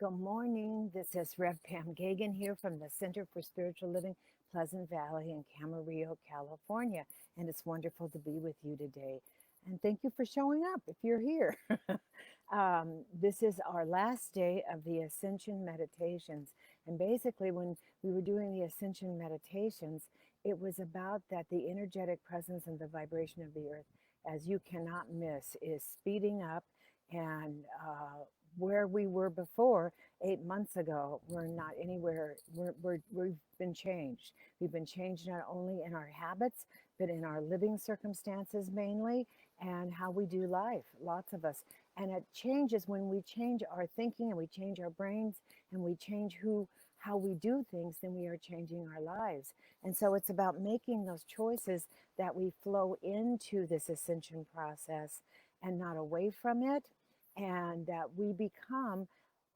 Good morning. This is Rev Pam Geagan here from the Center for Spiritual Living, Pleasant Valley in Camarillo, California. And it's wonderful to be with you today. And thank you for showing up if you're here. This is our last day of the Ascension meditations. And basically, when we were doing the Ascension meditations, it was about that the energetic presence and the vibration of the earth, as you cannot miss, is speeding up and where we were before 8 months ago, we're not anywhere. We've been changed. We've been changed not only in our habits, but in our living circumstances mainly, and how we do life. Lots of us. And it changes when we change our thinking and we change our brains and we change how we do things, then we are changing our lives. And so it's about making those choices that we flow into this ascension process and not away from it, and that we become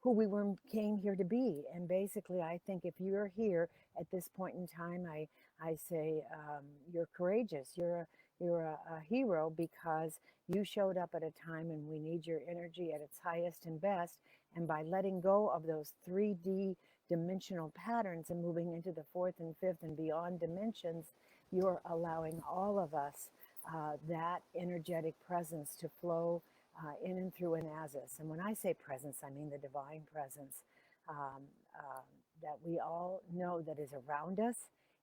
who came here to be. And basically, I think if you're here at this point in time, I say you're courageous. You're a hero because you showed up at a time and we need your energy at its highest and best. And by letting go of those 3D dimensional patterns and moving into the fourth and fifth and beyond dimensions, you're allowing all of us that energetic presence to flow in and through and as us. And when I say presence, I mean the divine presence um, that we all know that is around us,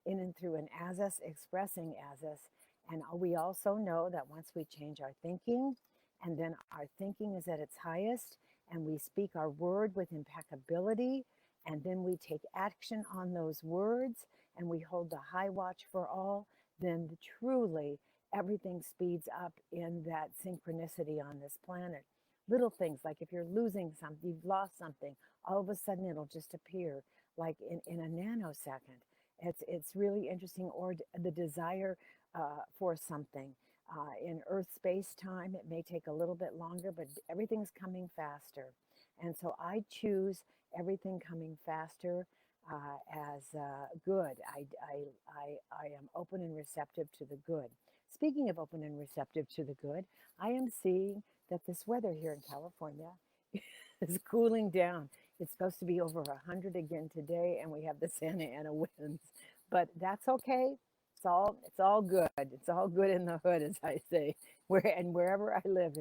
in and through and as us, expressing as us. And we also know that once we change our thinking, and then our thinking is at its highest, and we speak our word with impeccability, and then we take action on those words, and we hold the high watch for all, then truly everything speeds up in that synchronicity on this planet. Little things like if you're losing something, you've lost something, all of a sudden it'll just appear like in a nanosecond. It's really interesting. Or the desire for something. In Earth space time, it may take a little bit longer, but everything's coming faster. And so I choose everything coming faster as good. I am open and receptive to the good. Speaking of open and receptive to the good, I am seeing that this weather here in California is cooling down. It's supposed to be over 100 again today, and we have the Santa Ana winds. But that's okay. It's all good. It's all good in the hood, as I say. Wherever I live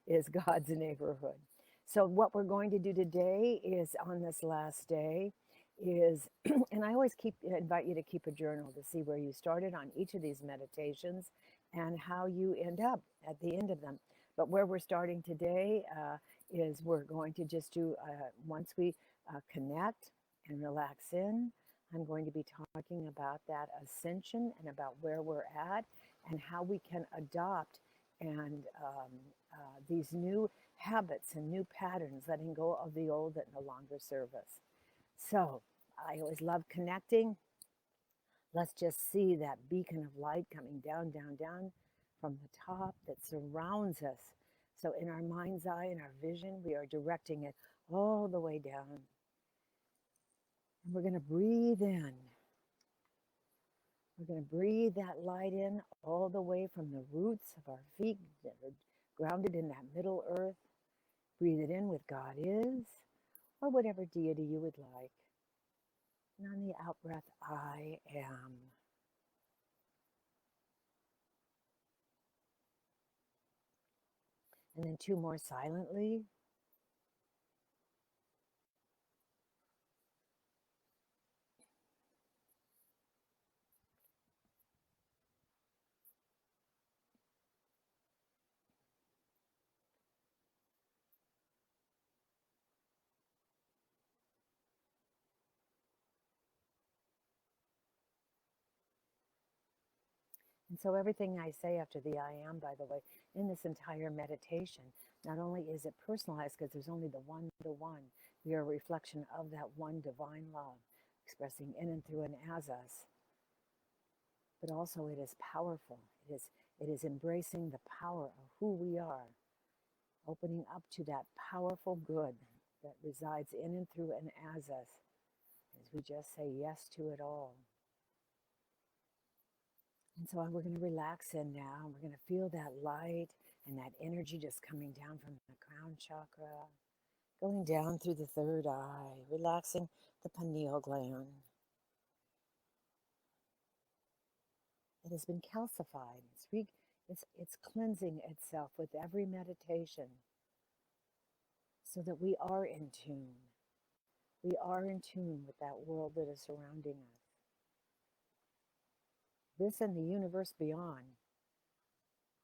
is God's neighborhood. So what we're going to do today is on this last day is, and I always invite you to keep a journal to see where you started on each of these meditations and how you end up at the end of them. But where we're starting today is we're going to just do, once we connect and relax in, I'm going to be talking about that ascension and about where we're at and how we can adopt and these new habits and new patterns, letting go of the old that no longer serve us. So I always love connecting. Let's just see that beacon of light coming down, down, down from the top that surrounds us. So in our mind's eye and our vision, we are directing it all the way down. And we're going to breathe in. We're going to breathe that light in all the way from the roots of our feet that are grounded in that middle earth. Breathe it in with God is, or whatever deity you would like. And on the out breath, I am. And then two more silently. And so everything I say after the I am, by the way, in this entire meditation, not only is it personalized because there's only the one to one, we are a reflection of that one divine love, expressing in and through and as us, but also it is powerful. It is embracing the power of who we are, opening up to that powerful good that resides in and through and as us, as we just say yes to it all. And so we're going to relax in now. And we're going to feel that light and that energy just coming down from the crown chakra, Going down through the third eye, relaxing the pineal gland. It has been calcified. It's cleansing itself with every meditation so that we are in tune. We are in tune with that world that is surrounding us. This and the universe beyond.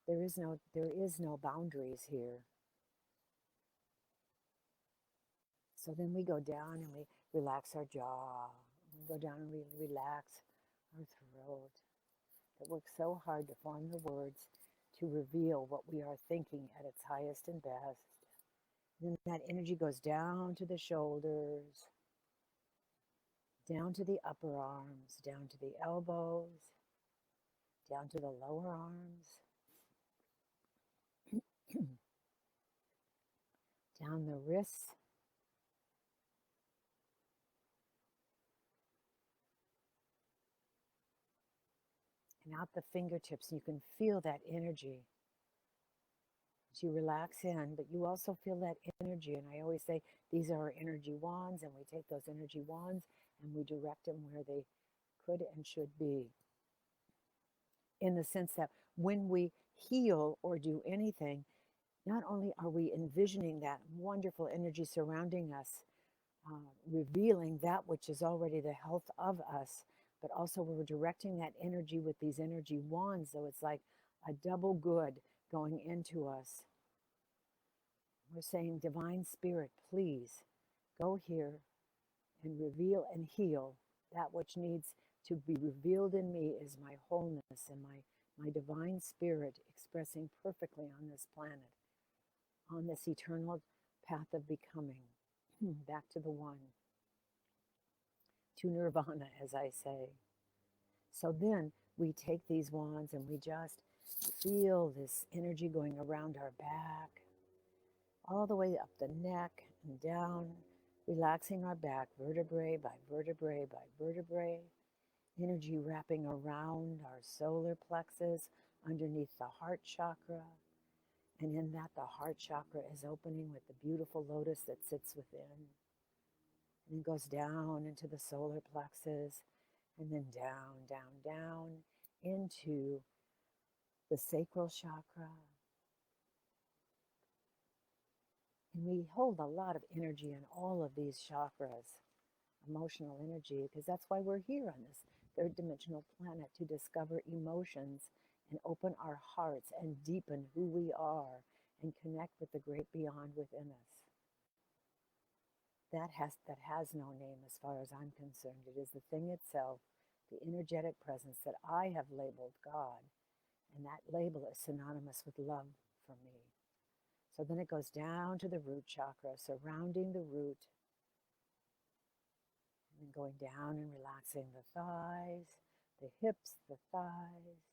There is no boundaries here. So then we go down and we relax our jaw. We go down and we relax our throat. It works so hard to form the words to reveal what we are thinking at its highest and best. And then that energy goes down to the shoulders, down to the upper arms, down to the elbows, down to the lower arms, down the wrists, and out the fingertips. You can feel that energy as you relax in, but you also feel that energy. And I always say these are our energy wands, and we take those energy wands and we direct them where they could and should be. In the sense that when we heal or do anything, not only are we envisioning that wonderful energy surrounding us, revealing that which is already the health of us, but also we're directing that energy with these energy wands. So it's like a double good going into us. We're saying, Divine Spirit, please go here and reveal and heal that which needs to be revealed in me is my wholeness and my divine spirit expressing perfectly on this planet, on this eternal path of becoming, back to the one, to nirvana, as I say. So then we take these wands and we just feel this energy going around our back, all the way up the neck and down, relaxing our back, vertebrae by vertebrae by vertebrae. Energy wrapping around our solar plexus, underneath the heart chakra. And in that, the heart chakra is opening with the beautiful lotus that sits within. And it goes down into the solar plexus, and then down, down, down into the sacral chakra. And we hold a lot of energy in all of these chakras, emotional energy, because that's why we're here on this third dimensional planet, to discover emotions and open our hearts and deepen who we are and connect with the great beyond within us. That has no name as far as I'm concerned. It is the thing itself, the energetic presence that I have labeled God, and that label is synonymous with love for me. So then it goes down to the root chakra, surrounding the root, and going down and relaxing the thighs, the hips, the thighs,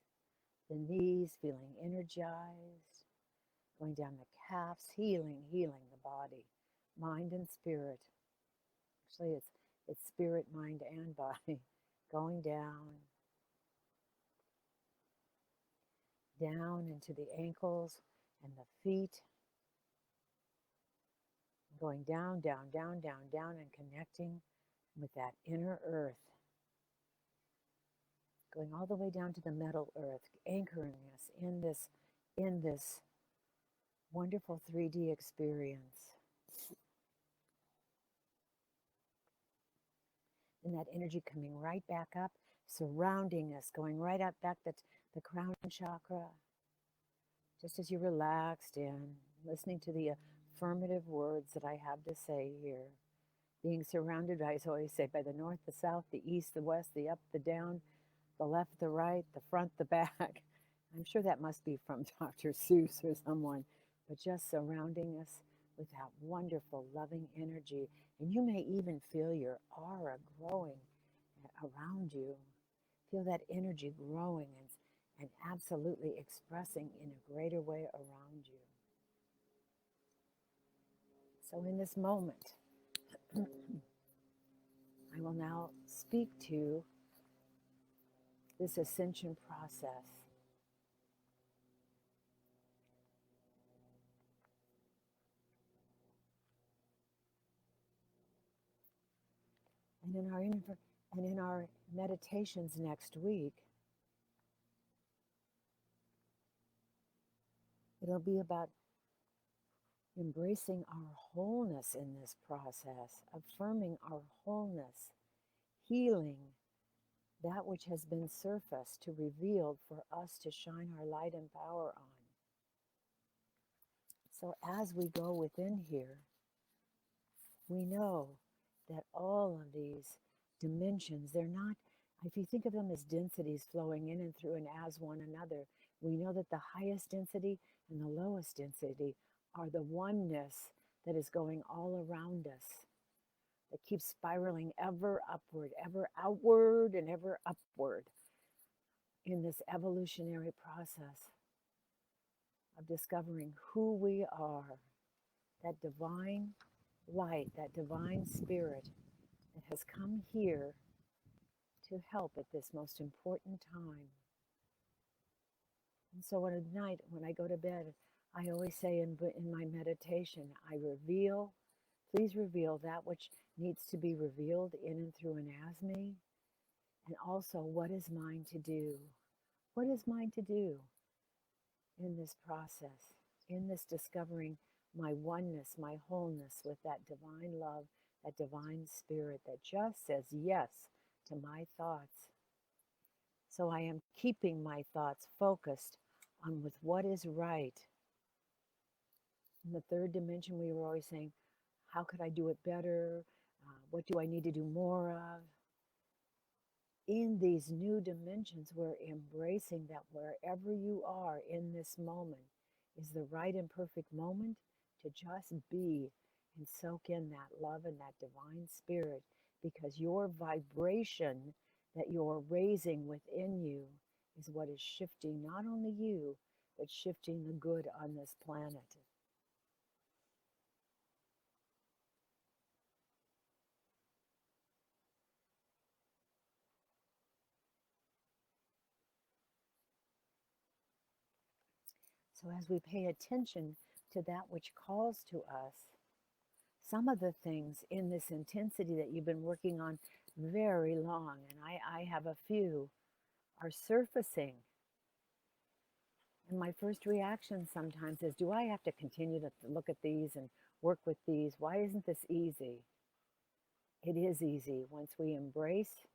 the knees, feeling energized, going down the calves, healing the body, mind and spirit. Actually, it's spirit, mind, and body, going down into the ankles and the feet, going down, down, down, down, down, and connecting with that inner earth, going all the way down to the metal earth, anchoring us in this wonderful 3D experience. And that energy coming right back up, surrounding us, going right up back to the crown chakra. Just as you relaxed in, listening to the affirmative words that I have to say here, being surrounded, I always say, by the north, the south, the east, the west, the up, the down, the left, the right, the front, the back. I'm sure that must be from Dr. Seuss or someone, but just surrounding us with that wonderful, loving energy. And you may even feel your aura growing around you. Feel that energy growing and absolutely expressing in a greater way around you. So in this moment, I will now speak to this ascension process. And in our meditations next week, it'll be about embracing our wholeness in this process, affirming our wholeness, healing that which has been surfaced to revealed for us to shine our light and power on. So as we go within here, we know that all of these dimensions, they're not, if you think of them as densities flowing in and through and as one another, we know that the highest density and the lowest density are the oneness that is going all around us, that keeps spiraling ever upward, ever outward, and ever upward in this evolutionary process of discovering who we are, that divine light, that divine spirit that has come here to help at this most important time. And so at night, when I go to bed, I always say in my meditation, please reveal that which needs to be revealed in and through and as me, and also what is mine to do. What is mine to do in this process, in this discovering my oneness, my wholeness with that divine love, that divine spirit that just says yes to my thoughts. So I am keeping my thoughts focused on with what is right. In the third dimension, we were always saying, how could I do it better? What do I need to do more of? In these new dimensions, we're embracing that wherever you are in this moment is the right and perfect moment to just be and soak in that love and that divine spirit, because your vibration that you're raising within you is what is shifting not only you, but shifting the good on this planet. So as we pay attention to that which calls to us, some of the things in this intensity that you've been working on very long, and I have a few, are surfacing. And my first reaction sometimes is, do I have to continue to look at these and work with these? Why isn't this easy? It is easy once we embrace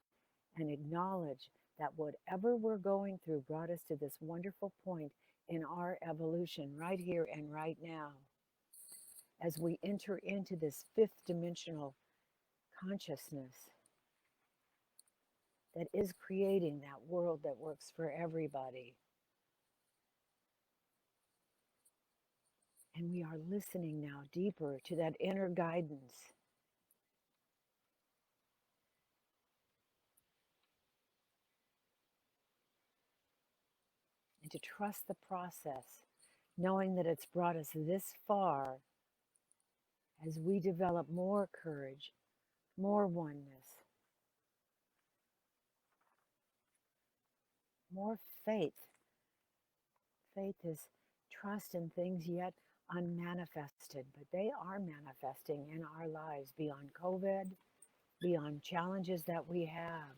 and acknowledge that whatever we're going through brought us to this wonderful point in our evolution right here and right now. As we enter into this fifth dimensional consciousness that is creating that world that works for everybody. And we are listening now deeper to that inner guidance. And to trust the process, knowing that it's brought us this far as we develop more courage, more oneness, more faith. Faith is trust in things yet unmanifested, but they are manifesting in our lives beyond COVID, beyond challenges that we have.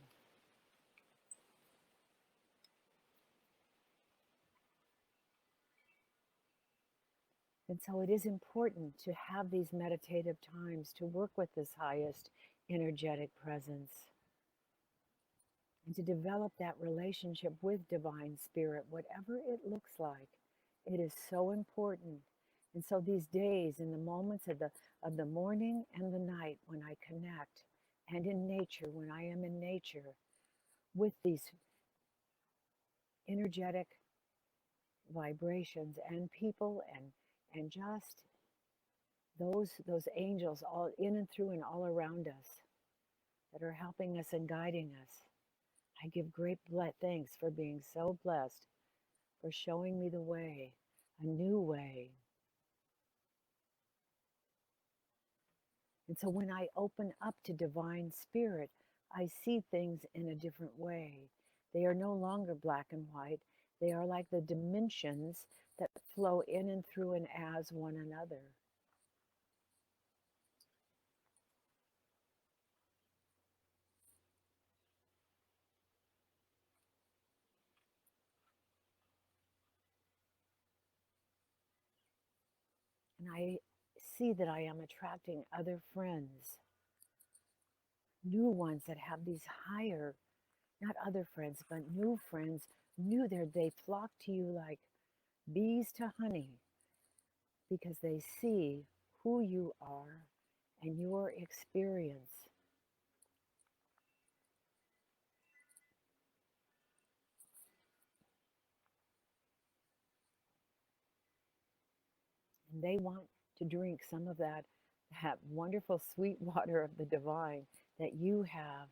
And so it is important to have these meditative times to work with this highest energetic presence and to develop that relationship with divine spirit, whatever it looks like. It is so important. And so these days, in the moments of the morning and the night when I connect, and in nature, when I am in nature, with these energetic vibrations and people and just those angels all in and through and all around us that are helping us and guiding us. I give great thanks for being so blessed, for showing me the way, a new way. And so when I open up to divine spirit, I see things in a different way. They are no longer black and white. They are like the dimensions that flow in and through and as one another. And I see that I am attracting other friends, new ones that have these higher, not other friends, but new friends, they flock to you like bees to honey because they see who you are and your experience. And they want to drink some of that wonderful sweet water of the divine that you have.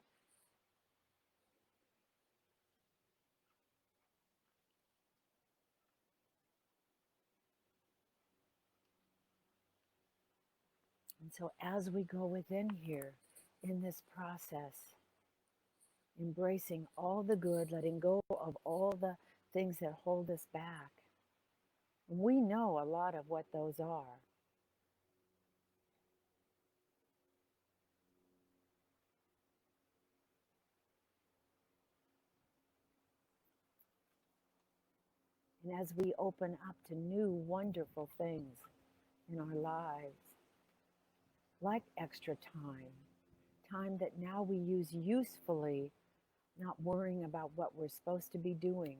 And so as we go within here in this process, embracing all the good, letting go of all the things that hold us back, we know a lot of what those are. And as we open up to new wonderful things in our lives, like extra time, time that now we use usefully, not worrying about what we're supposed to be doing.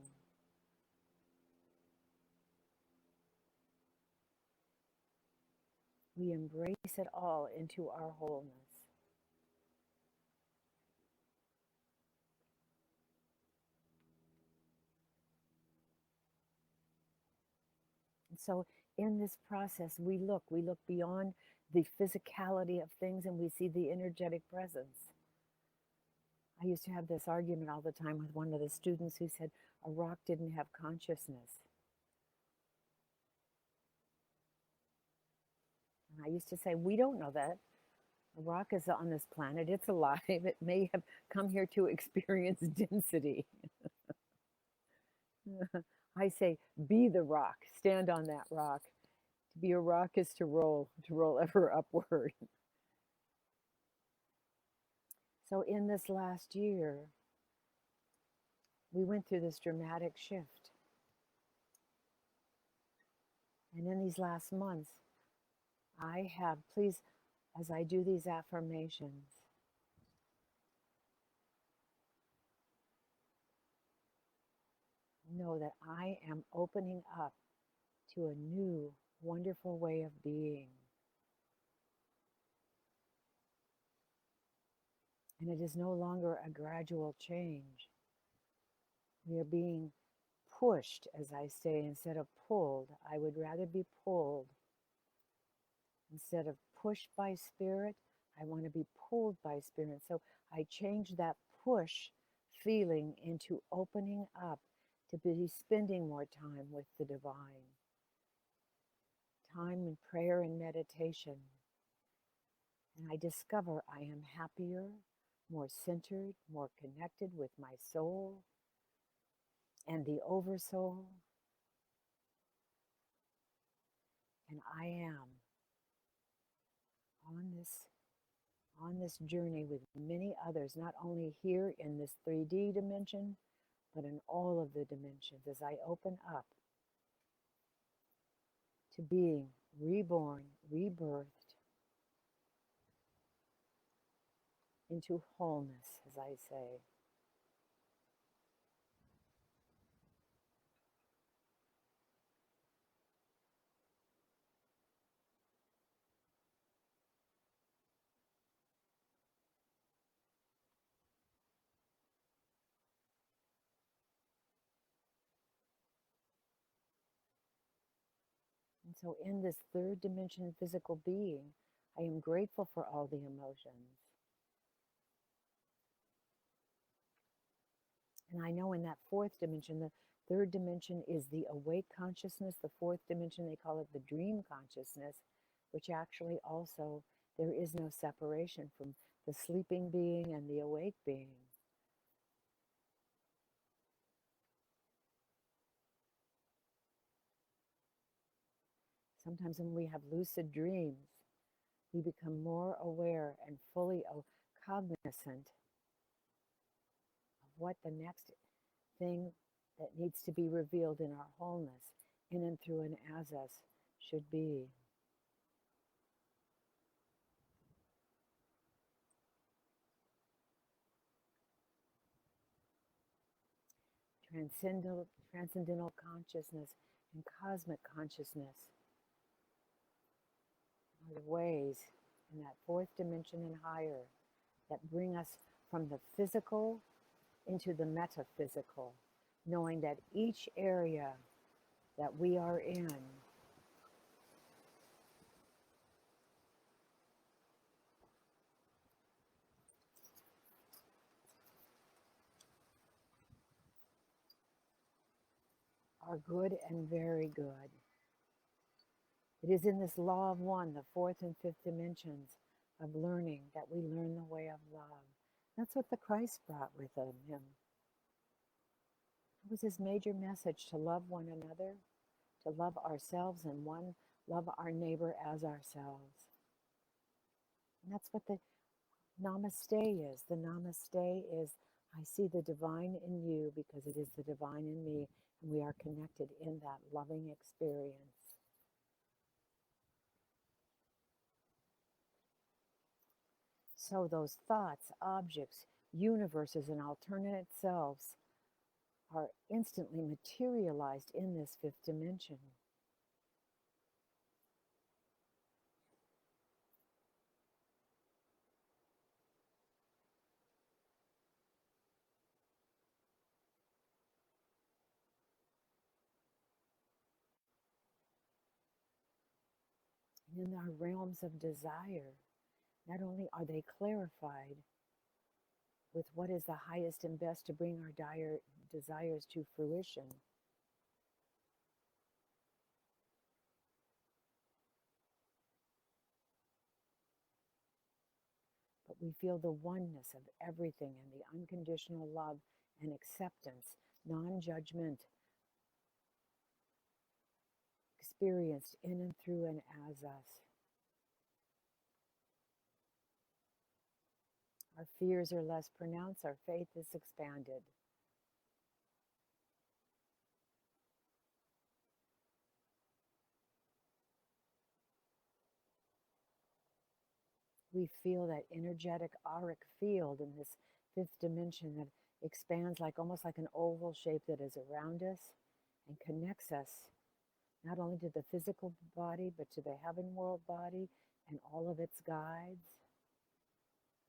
We embrace it all into our wholeness. And so in this process, we look beyond the physicality of things and we see the energetic presence. I used to have this argument all the time with one of the students who said a rock didn't have consciousness. And I used to say, we don't know that. A rock is on this planet, it's alive, it may have come here to experience density. I say, be the rock, stand on that rock. To be a rock is to roll ever upward. So in this last year, we went through this dramatic shift. And in these last months, I have, please, as I do these affirmations, know that I am opening up to a new, wonderful way of being. And it is no longer a gradual change. We are being pushed, as I say, instead of pulled. I would rather be pulled. Instead of pushed by spirit, I want to be pulled by spirit. So I change that push feeling into opening up to be spending more time with the divine. Time in prayer and meditation. And I discover I am happier, more centered, more connected with my soul and the oversoul. And I am on this journey with many others, not only here in this 3D dimension, but in all of the dimensions as I open up to being reborn, rebirthed into wholeness, as I say. And so in this third dimension physical being, I am grateful for all the emotions. And I know in that fourth dimension, the third dimension is the awake consciousness. The fourth dimension, they call it the dream consciousness, which actually also, there is no separation from the sleeping being and the awake being. Sometimes when we have lucid dreams, we become more aware and fully cognizant of what the next thing that needs to be revealed in our wholeness, in and through and as us, should be. transcendental consciousness and cosmic consciousness are the ways in that fourth dimension and higher that bring us from the physical into the metaphysical, knowing that each area that we are in are good and very good. It is in this law of one, the fourth and fifth dimensions of learning, that we learn the way of love. That's what the Christ brought with him. It was his major message, to love one another, to love ourselves, and one, love our neighbor as ourselves. And that's what the namaste is. The namaste is, I see the divine in you because it is the divine in me, and we are connected in that loving experience. So those thoughts, objects, universes, and alternate selves are instantly materialized in this fifth dimension. And in our realms of desire, not only are they clarified with what is the highest and best to bring our desires to fruition, but we feel the oneness of everything and the unconditional love and acceptance, non-judgment, experienced in and through and as us. Our fears are less pronounced, our faith is expanded. We feel that energetic auric field in this fifth dimension that expands like almost like an oval shape that is around us and connects us not only to the physical body, but to the heaven world body and all of its guides,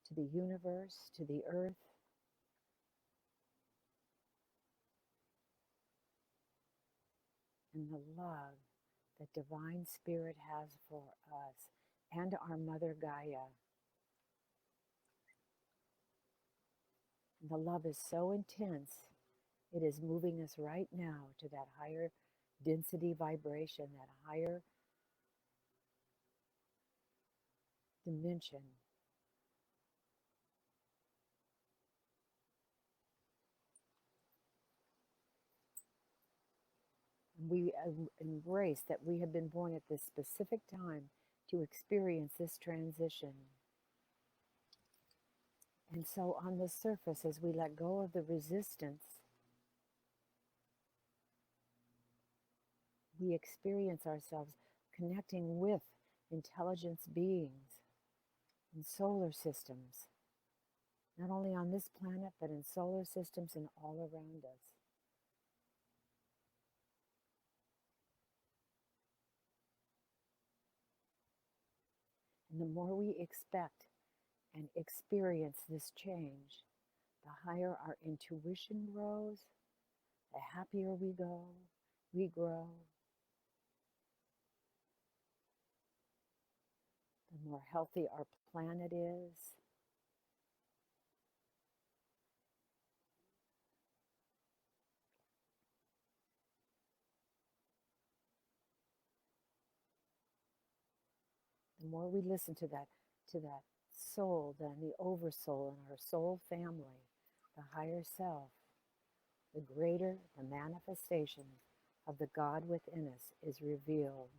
to the universe, to the earth. And the love that Divine Spirit has for us and our Mother Gaia. And the love is so intense, it is moving us right now to that higher density vibration, that higher dimension. And we embrace that we have been born at this specific time to experience this transition. And so on the surface, as we let go of the resistance, we experience ourselves connecting with intelligence beings in solar systems, not only on this planet, but in solar systems and all around us. And the more we expect and experience this change, the higher our intuition grows, the happier we grow, the more healthy our planet is. The more we listen to that soul, then the oversoul and our soul family, the higher self, the greater the manifestation of the God within us is revealed.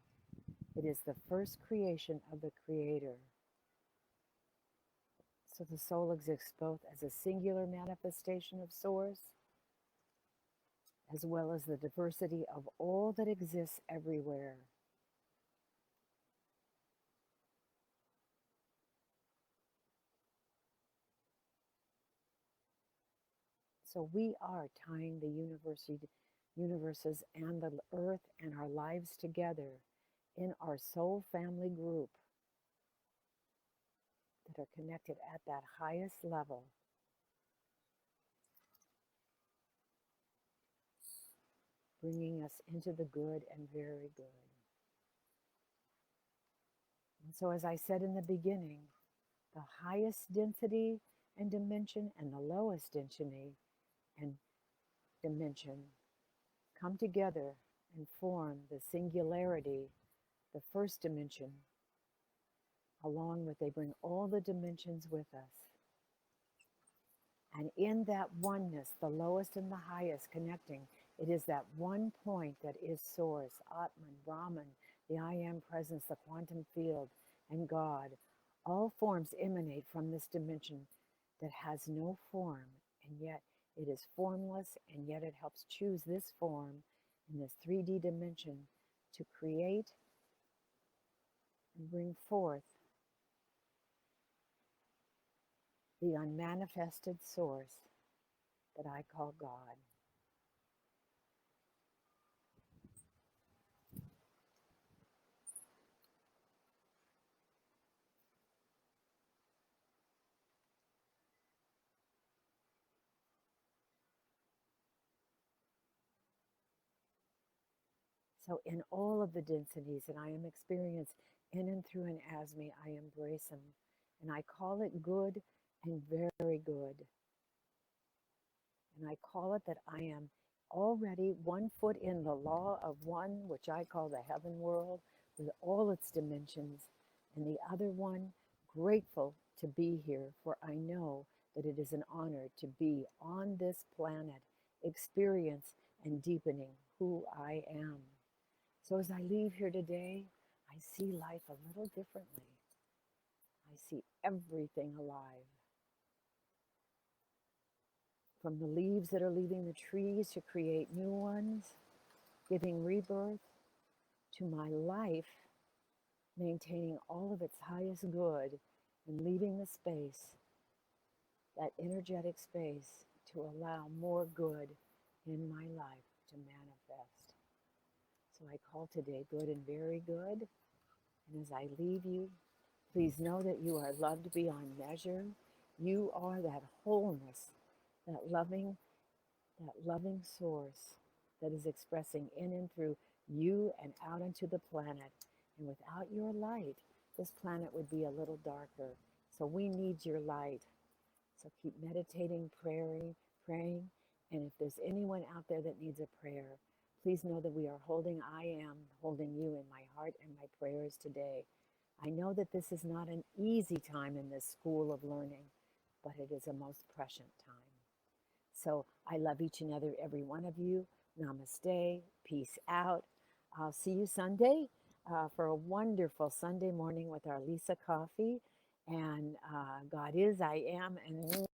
It is the first creation of the Creator. So the soul exists both as a singular manifestation of Source, as well as the diversity of all that exists everywhere. So we are tying the universes and the earth and our lives together in our soul family group that are connected at that highest level, bringing us into the good and very good. And so, as I said in the beginning, the highest density and dimension and the lowest density and dimension come together and form the singularity, the first dimension, along with they bring all the dimensions with us. And in that oneness, the lowest and the highest connecting, it is that one point that is Source, Atman, Brahman, the I Am Presence, the quantum field, and God. All forms emanate from this dimension that has no form, and yet it is formless, and yet it helps choose this form in this 3D dimension to create and bring forth the unmanifested source that I call God. So in all of the densities that I am experienced in and through and as me, I embrace them. And I call it good and very good. And I call it that I am already 1 foot in the law of one, which I call the heaven world, with all its dimensions, and the other one, grateful to be here, for I know that it is an honor to be on this planet, experience and deepening who I am. So as I leave here today, I see life a little differently. I see everything alive. From the leaves that are leaving the trees to create new ones, giving rebirth, to my life maintaining all of its highest good and leaving the space, that energetic space, to allow more good in my life to manifest. So I call today good and very good. And as I leave you, please know that you are loved beyond measure. You are that wholeness, that loving source that is expressing in and through you and out into the planet. And without your light, this planet would be a little darker. So we need your light. So keep meditating, praying. And if there's anyone out there that needs a prayer, please know that I am holding you in my heart and my prayers today. I know that this is not an easy time in this school of learning, but it is a most prescient time. So I love each and every one of you. Namaste. Peace out. I'll see you Sunday for a wonderful Sunday morning with our Lisa coffee. And God is, I am, and